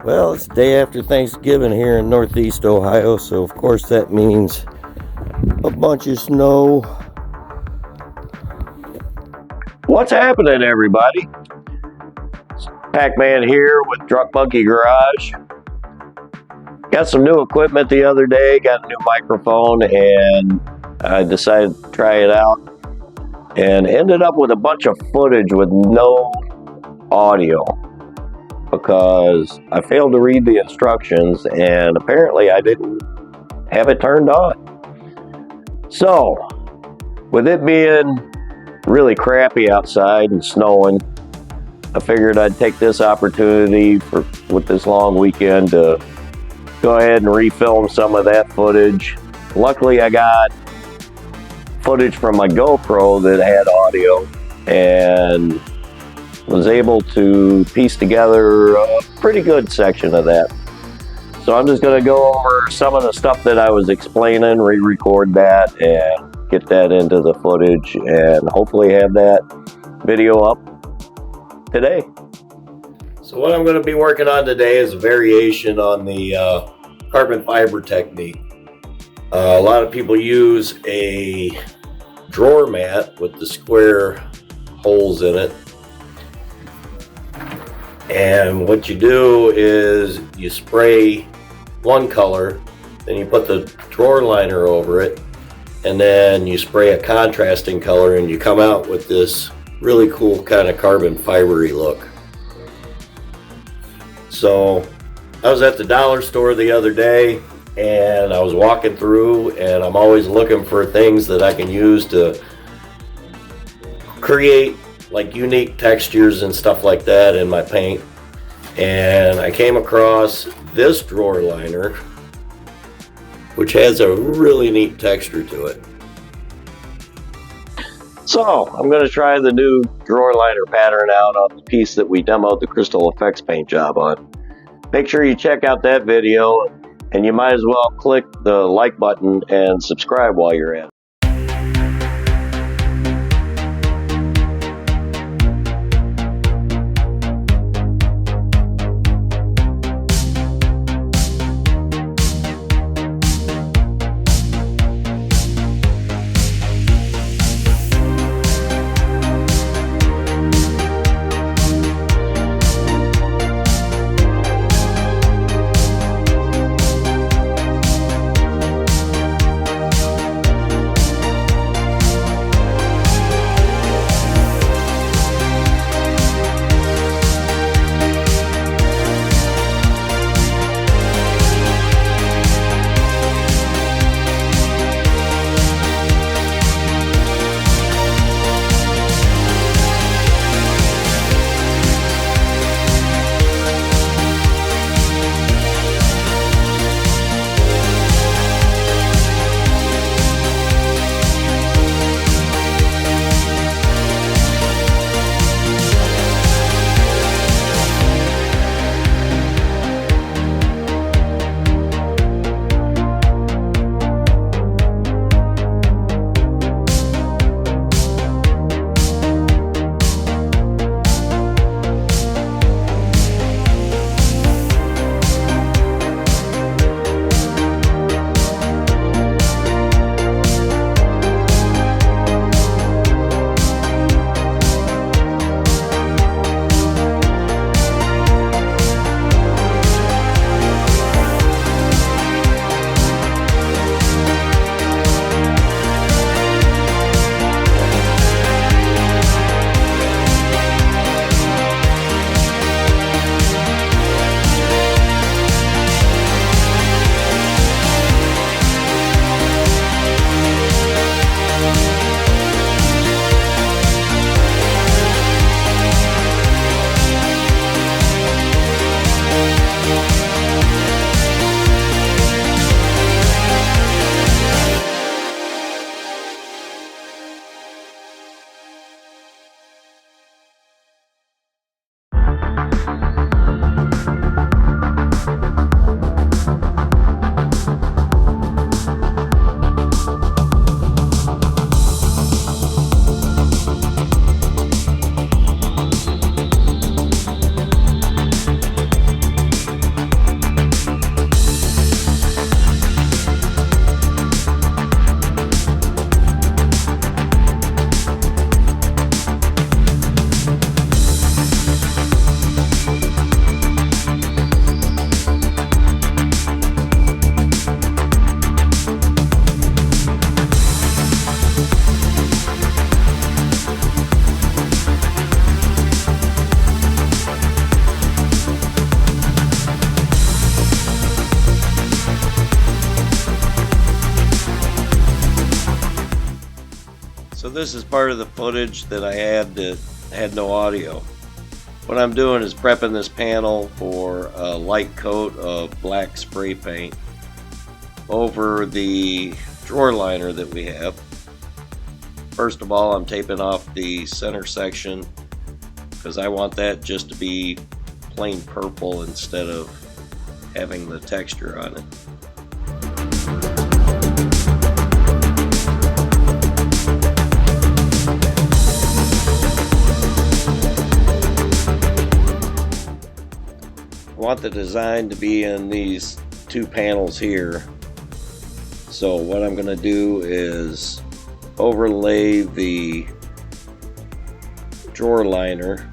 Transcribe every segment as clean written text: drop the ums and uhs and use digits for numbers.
Well, it's the day after Thanksgiving here in Northeast Ohio, so of course that means a bunch of snow. What's happening, everybody? Pac-Man here with Drunk Monkey Garage. Got some new equipment the other day, got a new microphone, and I decided to try it out. And ended up with a bunch of footage with no audio because I failed to read the instructions and apparently I didn't have it turned on. So, with it being really crappy outside and snowing, I figured I'd take this opportunity with this long weekend to go ahead and refilm some of that footage. Luckily, I got footage from my GoPro that had audio and was able to piece together a pretty good section of that. So I'm just going to go over some of the stuff that I was explaining, re-record that, and get that into the footage, and hopefully have that video up today. So what I'm going to be working on today is a variation on the carbon fiber technique. A lot of people use a drawer mat with the square holes in it. And what you do is you spray one color, then you put the drawer liner over it, and then you spray a contrasting color, and you come out with this really cool kind of carbon fibery look. So I was at the dollar store the other day and I was walking through, and I'm always looking for things that I can use to create like unique textures and stuff like that in my paint. And I came across this drawer liner, which has a really neat texture to it. So I'm going to try the new drawer liner pattern out on the piece that we demoed the Crystal Effects paint job on. Make sure you check out that video, and you might as well click the like button and subscribe while you're at it. this is part of the footage that I had that had no audio. What I'm doing is prepping this panel for a light coat of black spray paint over the drawer liner that we have. First of all, I'm taping off the center section because I want that just to be plain purple instead of having the texture on it. I want the design to be in these two panels here. So what I'm going to do is overlay the drawer liner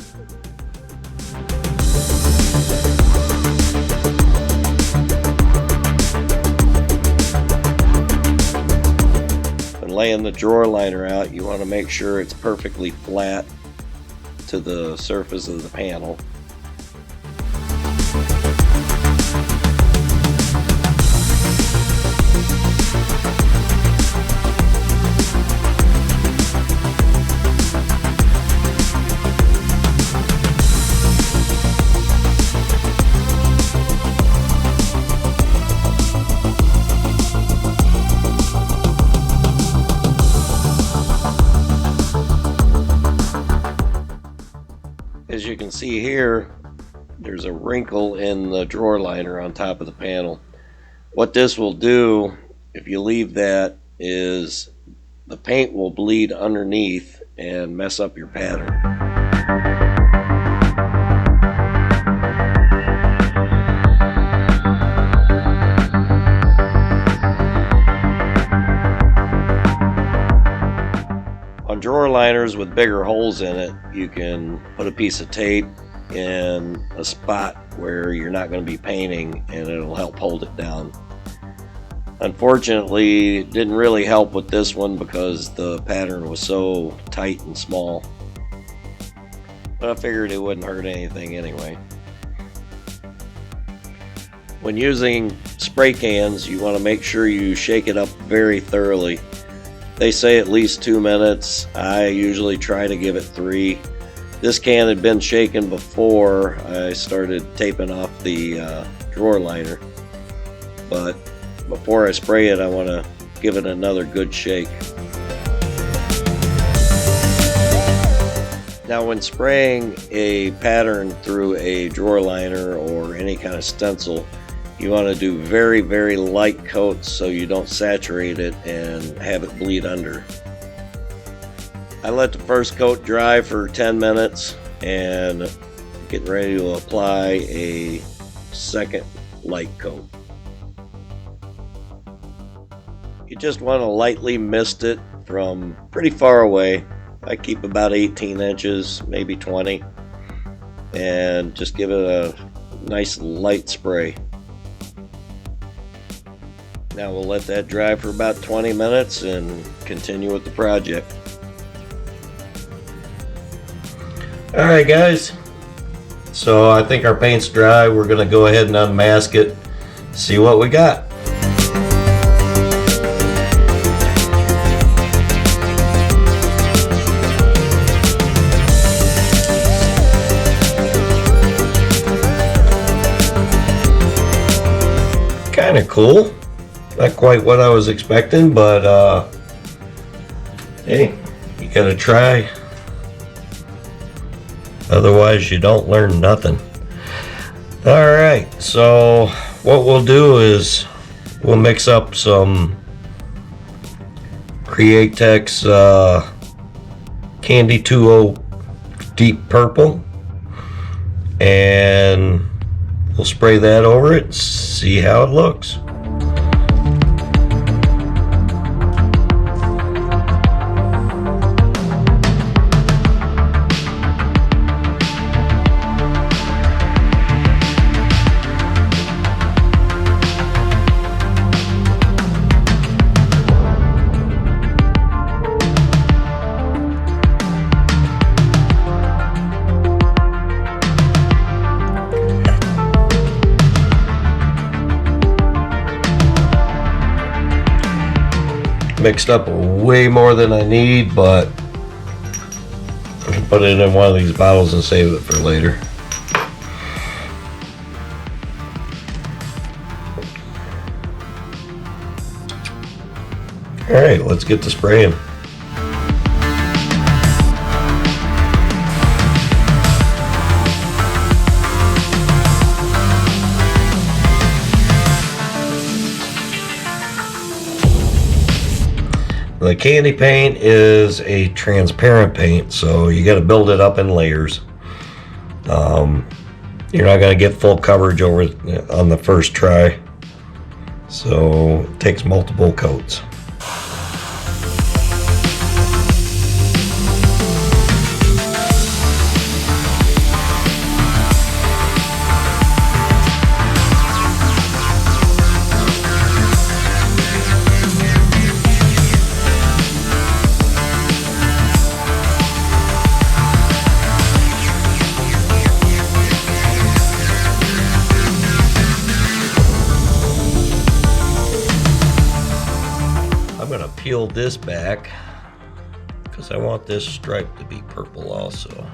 when laying the drawer liner out. You want to make sure it's perfectly flat to the surface of the panel. As you can see here, there's a wrinkle in the drawer liner on top of the panel. What this will do, if you leave that, is the paint will bleed underneath and mess up your pattern. On drawer liners with bigger holes in it, you can put a piece of tape in a spot where you're not going to be painting and it'll help hold it down. Unfortunately, it didn't really help with this one because the pattern was so tight and small. But I figured it wouldn't hurt anything anyway. When using spray cans, you want to make sure you shake it up very thoroughly. They say at least 2 minutes. I usually try to give it 3. This can had been shaken before I started taping off the drawer liner, but before I spray it, I want to give it another good shake. Now, when spraying a pattern through a drawer liner or any kind of stencil, you want to do very, very light coats so you don't saturate it and have it bleed under. I let the first coat dry for 10 minutes and getting ready to apply a second light coat. You just want to lightly mist it from pretty far away. I keep about 18 inches, maybe 20, and just give it a nice light spray. Now we'll let that dry for about 20 minutes and continue with the project. Alright guys, so I think our paint's dry. We're going to go ahead and unmask it, see what we got. Kind of cool. Not quite what I was expecting, but hey, you gotta try. Otherwise you don't learn nothing. Alright, so what we'll do is we'll mix up some Createx Candy 2.0 Deep Purple, and we'll spray that over it, see how it looks. mixed up way more than I need, but I can put it in one of these bottles and save it for later. Alright, let's get to spraying. The candy paint is a transparent paint, so you got to build it up in layers. You're not going to get full coverage over on the first try, so it takes multiple coats. I'm going to peel this back because I want this stripe to be purple also.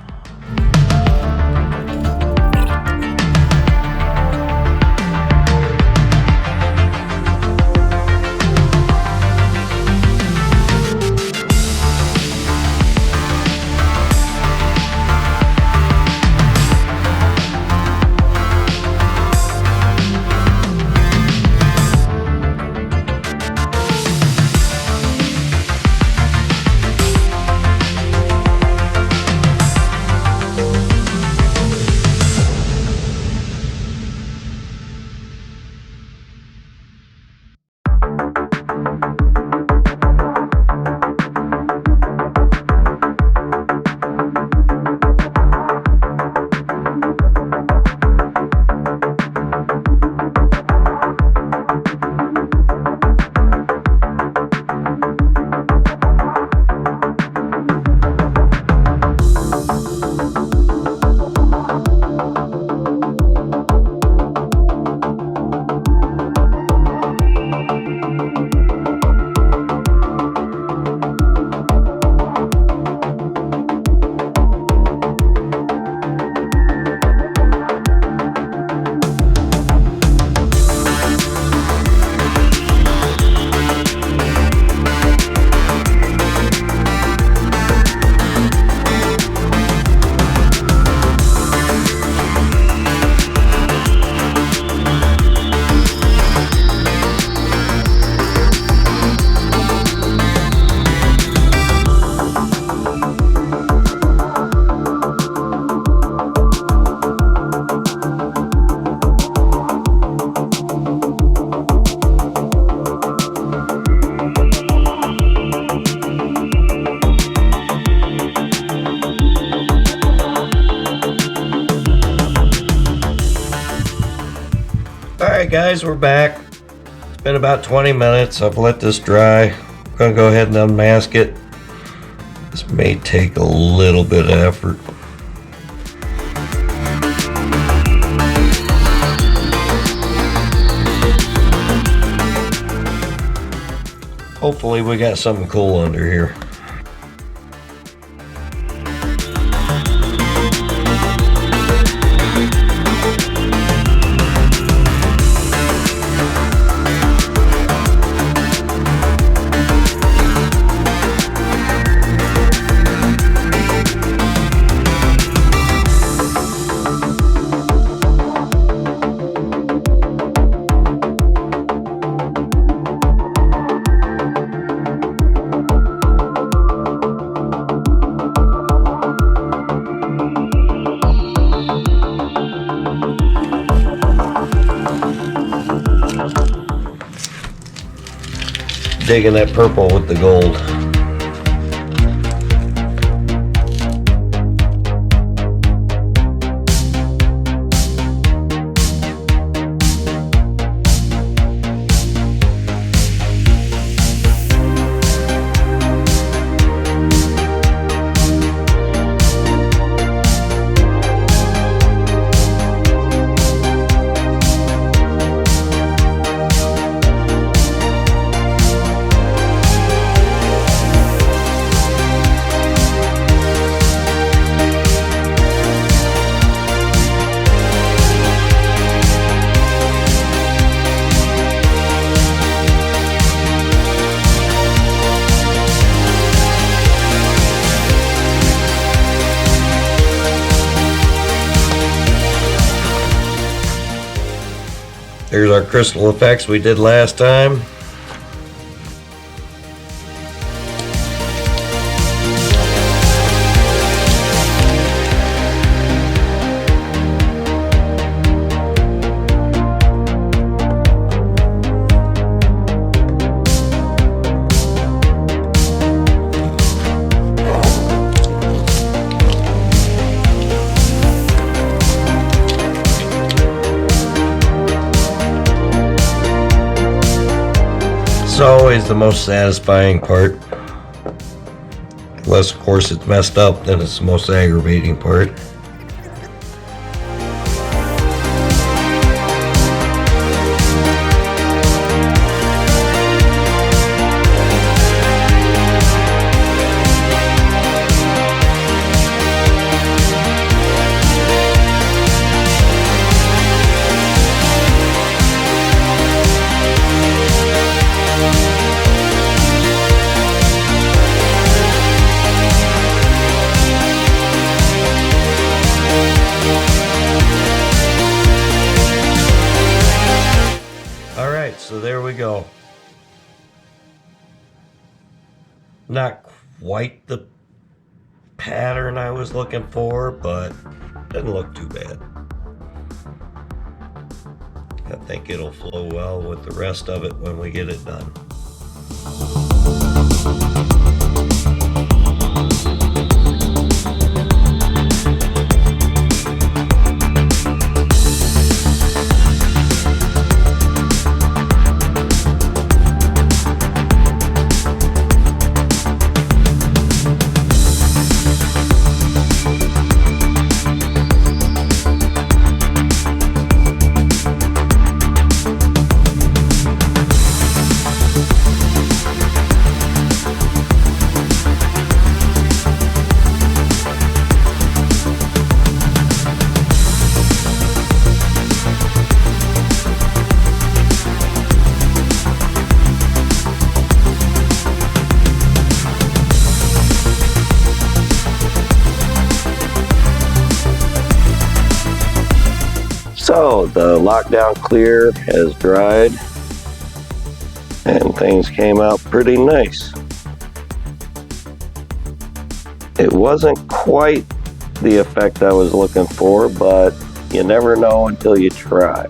Alright guys, we're back. It's been about 20 minutes. I've let this dry. I'm going to go ahead and unmask it. This may take a little bit of effort. Hopefully we got something cool under here. Digging that purple with the gold. Here's our crystal effects we did last time. It's always the most satisfying part. Unless, of course, it's messed up, then it's the most aggravating part. So there we go. Not quite the pattern I was looking for, but doesn't look too bad. I think it'll flow well with the rest of it when we get it done. So the lockdown clear has dried and things came out pretty nice. It wasn't quite the effect I was looking for, but you never know until you try.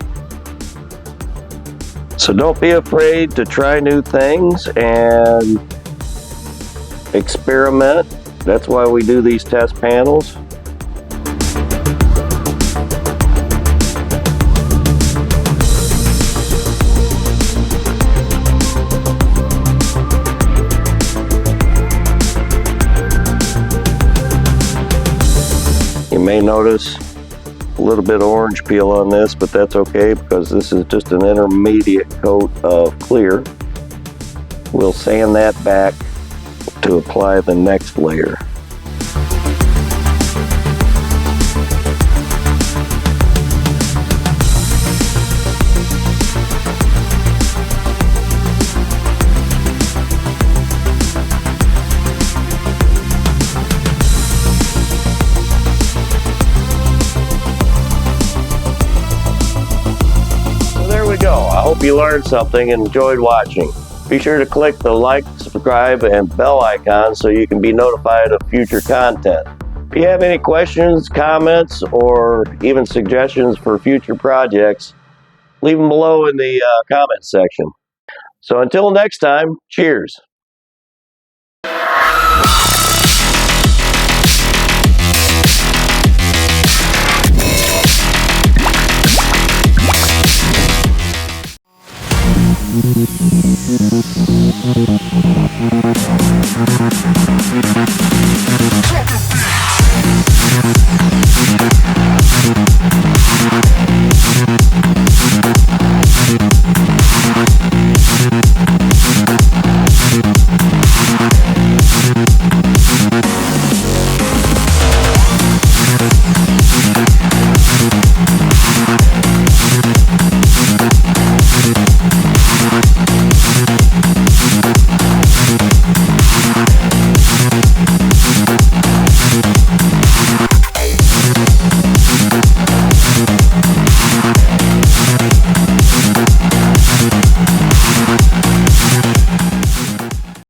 So don't be afraid to try new things and experiment. That's why we do these test panels. You may notice a little bit of orange peel on this, but that's okay because this is just an intermediate coat of clear. We'll sand that back to apply the next layer. I hope you learned something and enjoyed watching. Be sure to click the like, subscribe, and bell icon so you can be notified of future content. If you have any questions, comments, or even suggestions for future projects, leave them below in the comments section. So until next time, cheers.